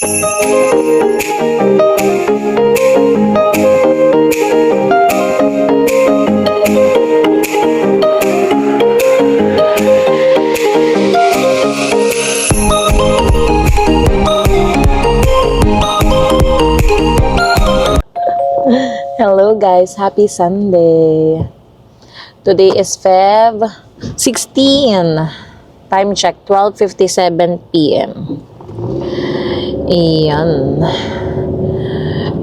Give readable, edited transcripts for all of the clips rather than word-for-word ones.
Hello guys, happy Sunday. Today is Feb 16. Time check, 12:57 PM. Iyan.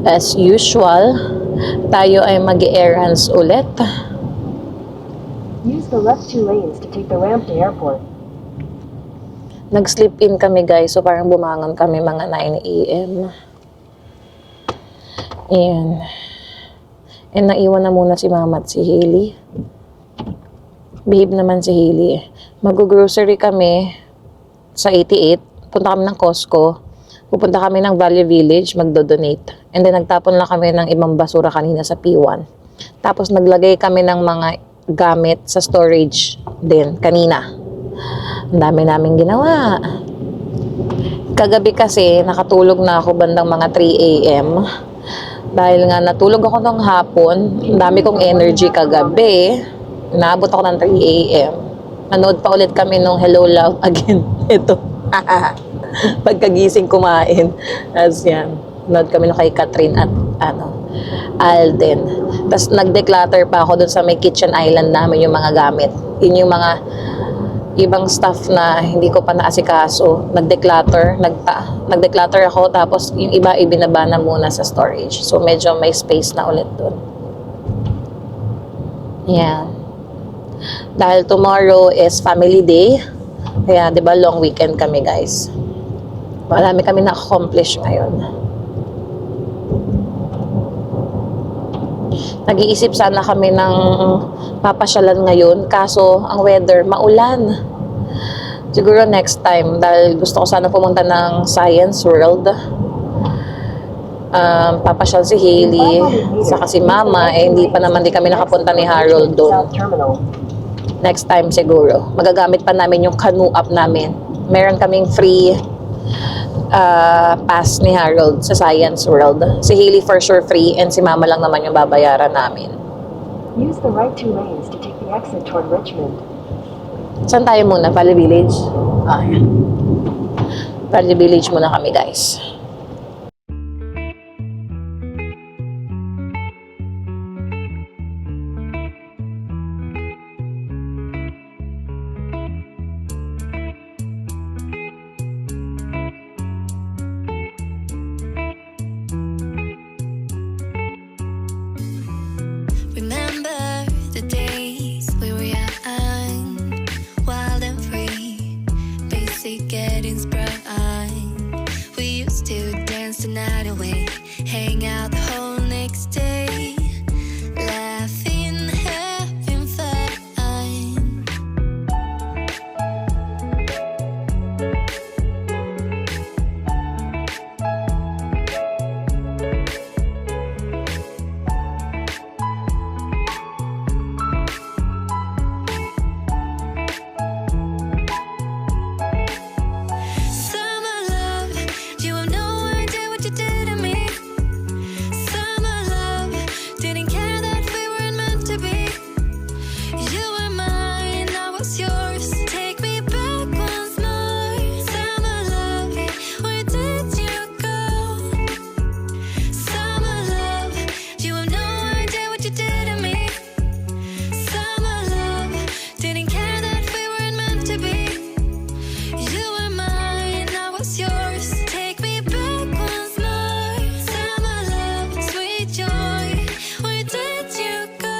As usual, tayo ay mag-errands ulit. Use the left 2 lanes to take the ramp to airport. Nag-sleep in kami guys, so parang bumangon kami mga 9 AM. Ayan. And naiwan na muna si Mama at si Hailey. Behave naman si Hailey. Mag-grocery kami sa 88. Punta kami ng Costco. Pupunta kami ng Valley Village, magdo-donate. And then nagtapon lang kami ng ibang basura kanina sa P1. Tapos naglagay kami ng mga gamit sa storage din kanina. Ang dami namin ginawa. Kagabi kasi nakatulog na ako bandang mga 3 AM. Dahil nga natulog ako ng hapon, ang dami kong energy kagabi. Naabot ako ng 3 AM. Nanood pa ulit kami nung Hello Love Again. Ito. Pagkagising kumain. As yan. Nanood kami nung kay Catherine at Alden. Tapos nag-declutter pa ako dun sa may kitchen island namin yung mga gamit. Yun yung mga ibang stuff na hindi ko pa naasikaso. Nag-declutter ako, tapos yung iba ibinaba na muna sa storage. So medyo may space na ulit dun. Yeah. Dahil tomorrow is family day. Kaya 'di ba long weekend kami guys. Marami kami na-accomplish ngayon. Nag-iisip sana kami ng papasyalan ngayon, kaso ang weather maulan. Siguro next time, dahil gusto ko sana pumunta ng Science World. Papasyal si Hailey, saka si Mama, hindi kami nakapunta ni Harold doon. Next time siguro. Magagamit pa namin yung canoe app namin. Meron kaming free pass ni Harold sa Science World. Si Hailey for sure free, and si Mama lang naman yung babayaran namin. Use the right 2 lanes to take the exit toward Richmond. Saan tayo muna? Valley Village? Ayan. Valley Village muna kami guys. Remember the days we were young, wild and free, basic getting sprung. We used to dance the night away, hang out the whole next day, laughing, having fun. Summer love, you have no idea what you did to me. Summer love, didn't care that we weren't meant to be. You were mine, I was yours. Take me back once more. Summer love, where did you go? Summer love, you have no idea what you did to me. Summer love, didn't care that we weren't meant to be. You were mine, I was yours. Take me back once more. Summer love, sweet joy, where did you go?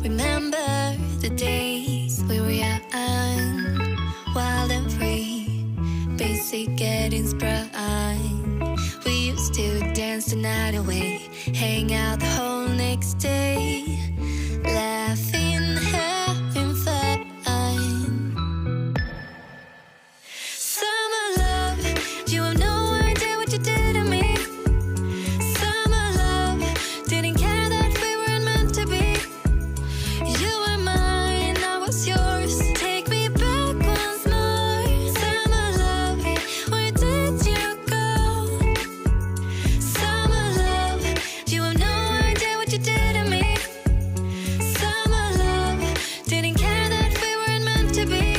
Remember the days we were young, wild and free, basic getting sprung. We used to dance the night away, hang out the whole next day, laughing, having fun. to be.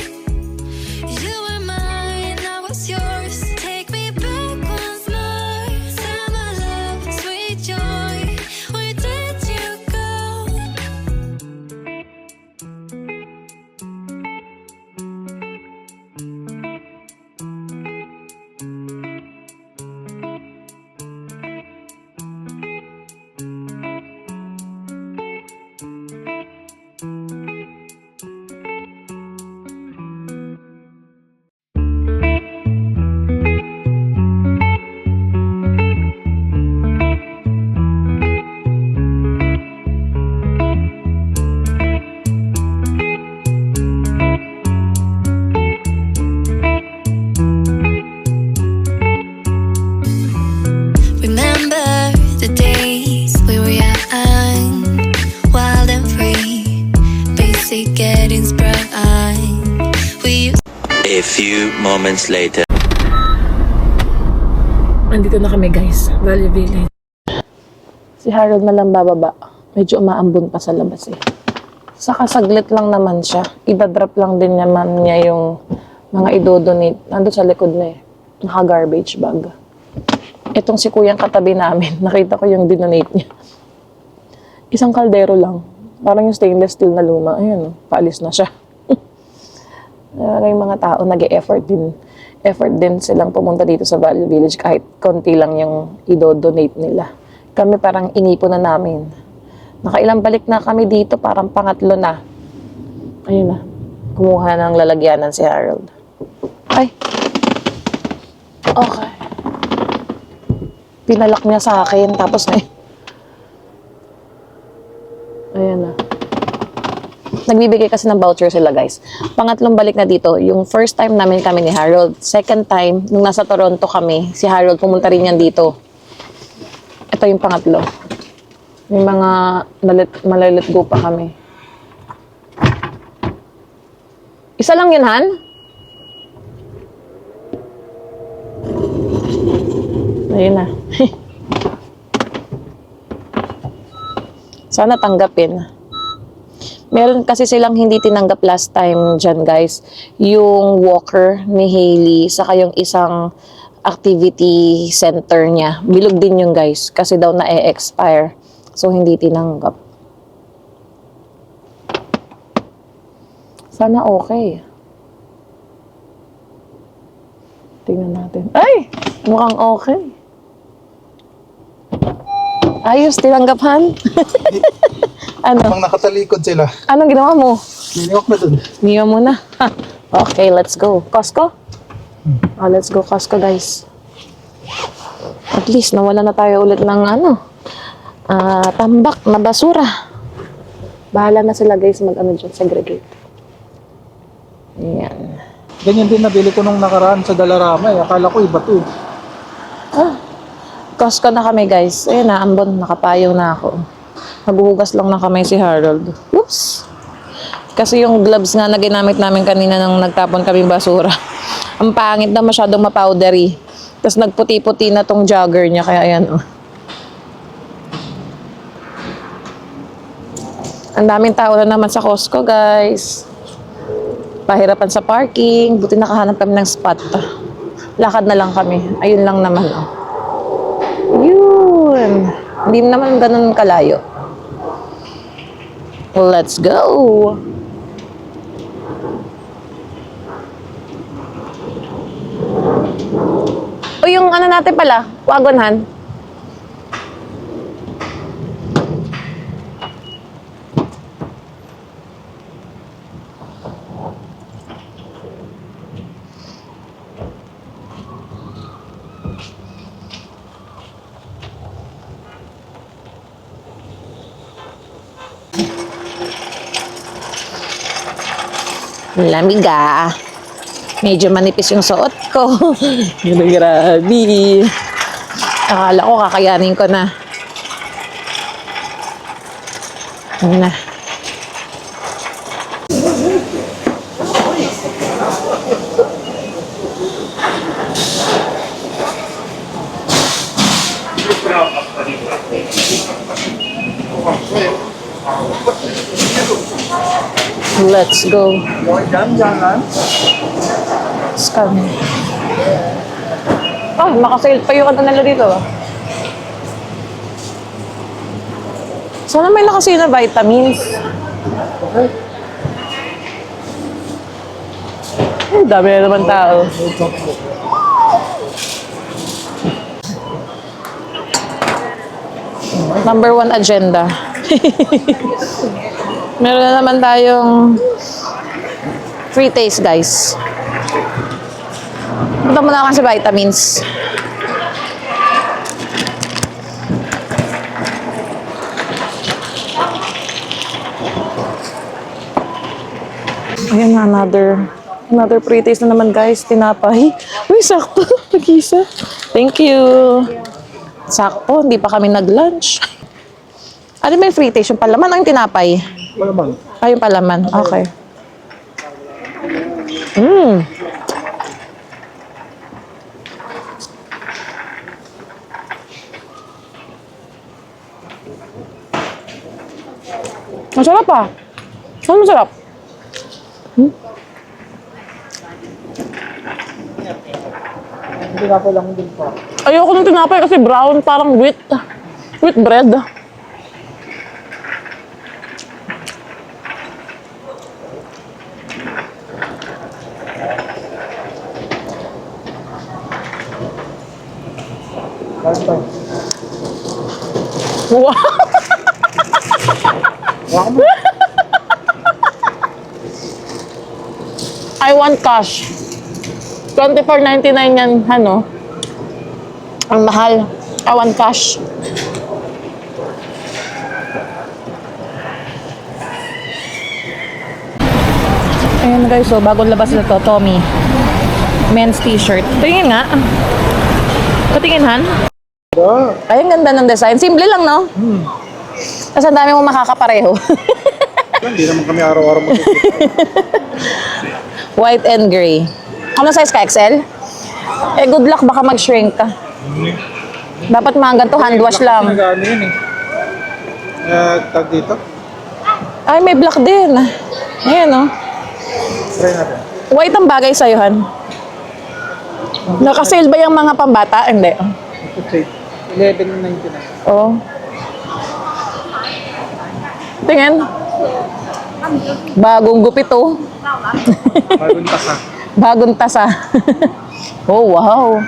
You were mine, I was yours. Take me back once more. Summer love, sweet joy. Where did you go? Remember the days we were young, wild and free, basic getting sprung. We used A few moments later. Andito na kami guys, Valley Village. Si Harold na lang bababa. Medyo umaambon pa sa labas eh. Saka saglit lang naman siya. Idadrop lang din naman niya yung mga idodonate. Nandun sa likod na eh. Naka-garbage bag. Itong si kuyang katabi namin, nakita ko yung dinonate niya. Isang kaldero lang. Parang yung stainless steel na luma. Ayun, paalis na siya. Yung mga tao nag-e-effort din. Effort din silang pumunta dito sa Valley Village kahit konti lang yung idodonate nila. Kami parang inipon na namin. Nakailang balik na kami dito, parang pangatlo na. Ayun na. Kumuha ng lalagyanan si Harold. Ay! Okay. Pinalak niya sa akin, tapos na ayan na. Nagbibigay kasi ng voucher sila, guys. Pangatlong balik na dito. Yung first time namin kami ni Harold. Second time, nung nasa Toronto kami, si Harold pumunta rin yan dito. Ito yung pangatlo. May mga malalit go pa kami. Isa lang yun, Han? Ayun na. Sana tanggapin. Meron kasi silang hindi tinanggap last time dyan, guys. Yung walker ni Hailey, saka yung isang activity center niya. Bilog din yung guys, kasi daw na-expire. So, hindi tinanggap. Sana okay. Tingnan natin. Ay! Mukhang okay. Ayos, tinanggapan. Ano? Habang nakatalikod sila. Anong ginawa mo? Niniwak na dun. Niyo muna. Okay, let's go. Costco? Oh, let's go Costco, guys. At least, nawala na tayo ulit ng tambak na basura. Bahala na sila, guys, dyan, segregate. Ayan. Ganyan din nabili ko nung nakaraan sa Dalarama eh. Akala ko iba to. Costco na kami, guys. Ayun na, ambon, nakapayaw na ako. Maghuhugas lang na kamay si Harold. Oops! Kasi yung gloves nga na ginamit namin kanina nang nagtapon kaming basura. Ang pangit na, masyadong mapowdery. Tapos nagputi-puti na tong jogger niya, kaya ayan, oh. Ang daming tao na naman sa Costco, guys. Pahirapan sa parking. Buti nakahanap kami ng spot. Lakad na lang kami. Ayun lang naman, oh. Yun. Hindi naman ganun kalayo. Let's go! O yung ano natin pala, wagonhan. Lamig ah. Medyo manipis yung suot ko. Grabe. Akala ko kakayanin ko na. Ano na. Let's go. Diyan. Scan. Ah, nakasale pa yung ano nila dito. Sana may nakasale na vitamins. Okay. Ay, dami na naman tao. Number 1 agenda. Meron na naman tayong free taste, guys. Punta muna ako sa vitamins. Ayan na, another free taste na naman, guys. Tinapay. Uy, sakto. Nag-isa. Thank you. Sakto, hindi pa kami nag-lunch. Ano ba yung free taste? Yung palaman o yung tinapay? Malamang. Ah, yung palaman. Okay. Masarap ah. Ano masarap? Hindi na po lang din pa. Ayoko ng tinapay kasi brown, parang wheat. Wheat bread. Last time. Wow! Wala mo. I want cash. $24.99 yan, ano? Ang mahal. I want cash. Ayan guys, so bagong labas na to, Tommy. Men's t-shirt. Tingin nga. Patingin, Han. Ay, ang ganda ng design. Simple lang, no? Kasi ang dami mong makakapareho. Hindi naman kami araw-araw White and gray. Ano size ka, XL? Eh, good luck, baka mag-shrink ka. Dapat mga ganito, hand wash lang. Nag-ano yun eh. Tag dito. Ay, may black din. Ayan, oh. Try natin. White ang bagay sa'yo, Han. Nakasale ba yung mga pambata? Hindi. Ito say, 11.99. Oo. Tingin. Bagong gupit, oh. Bagong tasa. Bagong tasa. Oh, wow.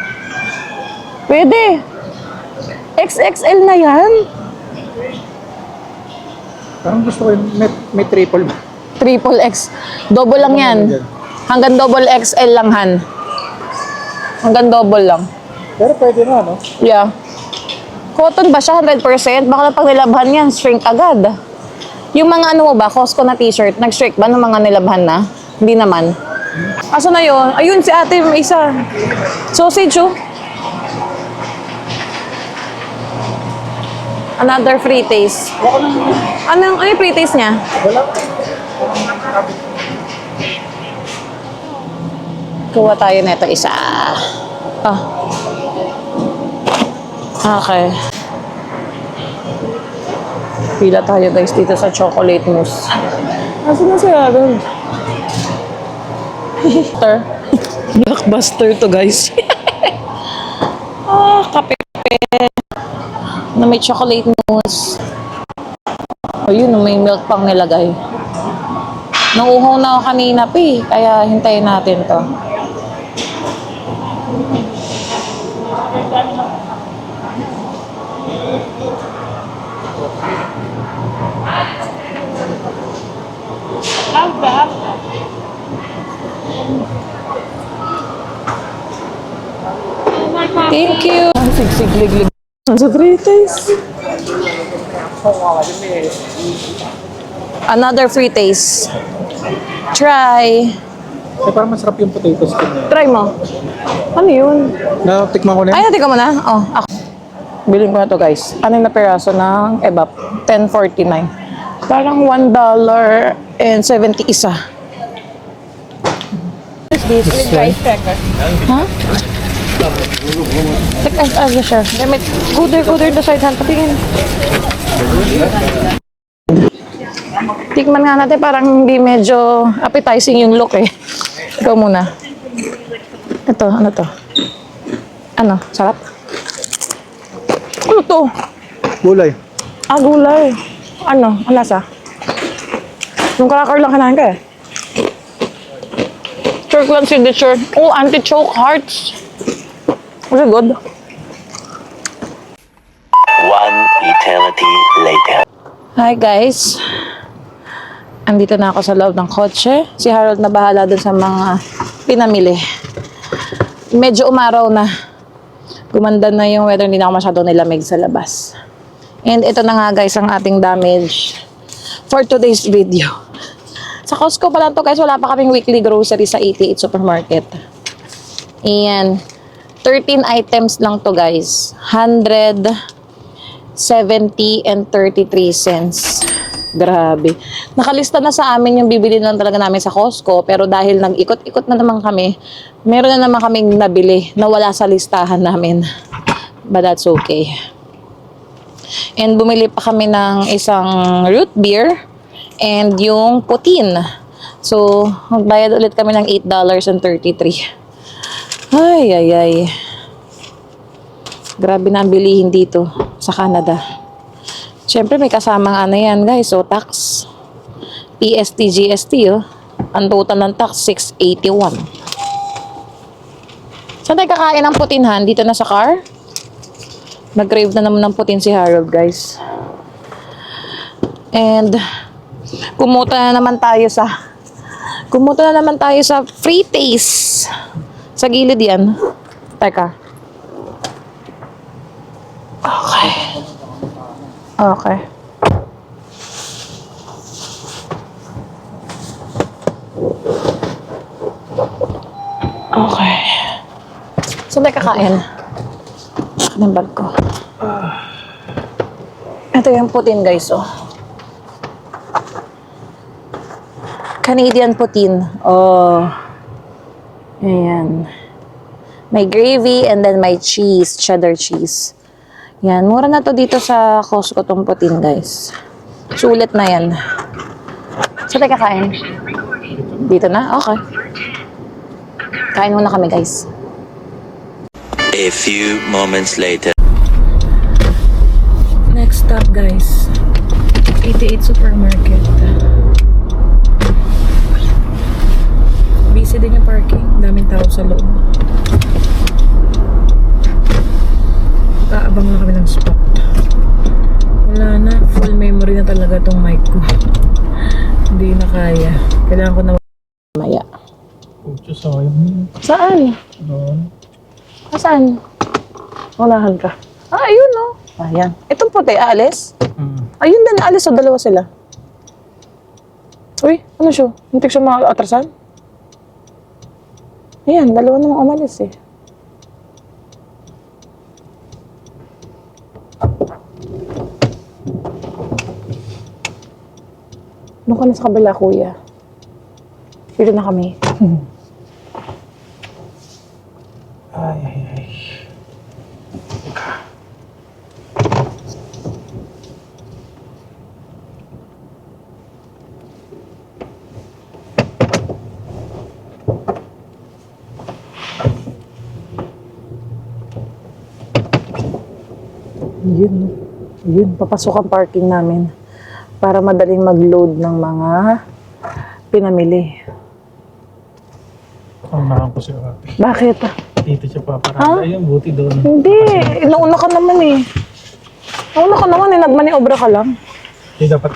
Pwede. XXL na yan. Parang gusto ko yung may triple ba? Triple X. Double lang yan. Hanggang double XL lang, Han. Hanggang double lang. Pero pwede na, no? Yeah. Cotton ba siya? 100%? Baka na pag nilabhan yan, shrink agad. Yung mga ano mo ba, Costco na t-shirt, nag-shrink ba ng mga nilabhan na? Hindi naman. Asa na yun? Ayun, si ate, may isa. Sausage, oh. Another free taste. Ano yung free taste niya? Wala. Kuha tayo nito isa. Ah. Okay. Pila tayo guys dito sa chocolate mousse. Asa na si Harold? Blockbuster to guys. Kape na may chocolate mousse. Ayun, may milk pang nilagay. Nauuhaw na ako kanina kaya hintayin natin to. Thank you. Sigsig-lig-lig sa free taste. Another free taste. Try. Eh, parang masarap yung potato skin na. Try mo. Ano yun? Natikman ko na Ay, yun. natin ka muna. Oh, ako. Bilhin ko na to guys. Anim na peraso ng ebap. $10.49. Parang $1.70 isa. This is rice cracker. Huh? Like as siya. May kuder the side hand. Patingin. Tikman nga natin, parang hindi medyo appetizing yung look eh. Ikaw muna. Ito, ano to? Ano, sarap? Ano to? Gulay. Ah, gulay. Ano, ang lasa? Yung cracker lang kinain ka eh. Kirkland signature. Oh, anti-choke hearts. Was it good? One eternity later. Hi guys. Andito na ako sa loob ng kotse. Si Harold na bahala dun sa mga pinamili. Medyo umaraw na. Gumanda na yung weather, hindi na ako masyadong nilamig sa labas. And ito na nga guys ang ating damage for today's video. Sa Costco pa lang to guys, wala pa kaming weekly grocery sa 88 Supermarket. Ayan. 13 items lang to guys. 170 and 33 cents. Grabe. Nakalista na sa amin yung bibili lang talaga namin sa Costco. Pero dahil nag-ikot-ikot na naman kami, meron na naman kaming nabili na wala sa listahan namin. But that's okay. And bumili pa kami ng isang root beer and yung putin. So, magbayad ulit kami ng $8.33. Ay. Grabe na ang bilihin dito sa Canada. Siyempre, may kasamang ano yan, guys. So, tax. PST, GST, oh. Ang total ng tax, $681. Saan tayo kakain ng putinhan? Dito na sa car? Nag-crave na naman ng putin si Harold, guys. And, kumuta na naman tayo sa free taste. Sa gilid yan. Teka. Okay. Saan tayo kakain? Akin ang bag ko. Ito yung putin guys, oh. Canadian putin. Oh. Ayan. May gravy and then may cheese, cheddar cheese. Yan, mura na to dito sa Costco tong putin, guys. Sulit na yan. Saan tayo kakain? Dito na? Okay. Kain muna kami, guys. A few moments later. Next stop, guys. 88 Supermarket. Busy din yung parking. Daming tao sa loob. Kaabang na kami ng spot. Wala na. Full memory na talaga tong mic ko. Hindi na kaya. Kailangan ko na maya. Pucho, sayang. Saan? Doon. Saan? Unahan ka. Ah, ayun oh. Ayan. Itong puti, alis? Ayun din, alis o dalawa sila. Uy, ano siya? Hintik siya mga atrasan? Ayan, dalawa namang umalis eh. Doon ka na sa kabila, kuya. Dito na kami. Ay. Yun, papasok ang parking namin para madaling mag-load ng mga pinamili. Unahan ko si ate. Bakit? Dito siya paparada. Ayun, buti doon. Hindi, nauna ka naman eh. Nauna ka naman eh, nagmaniobra ka lang. Hindi dapat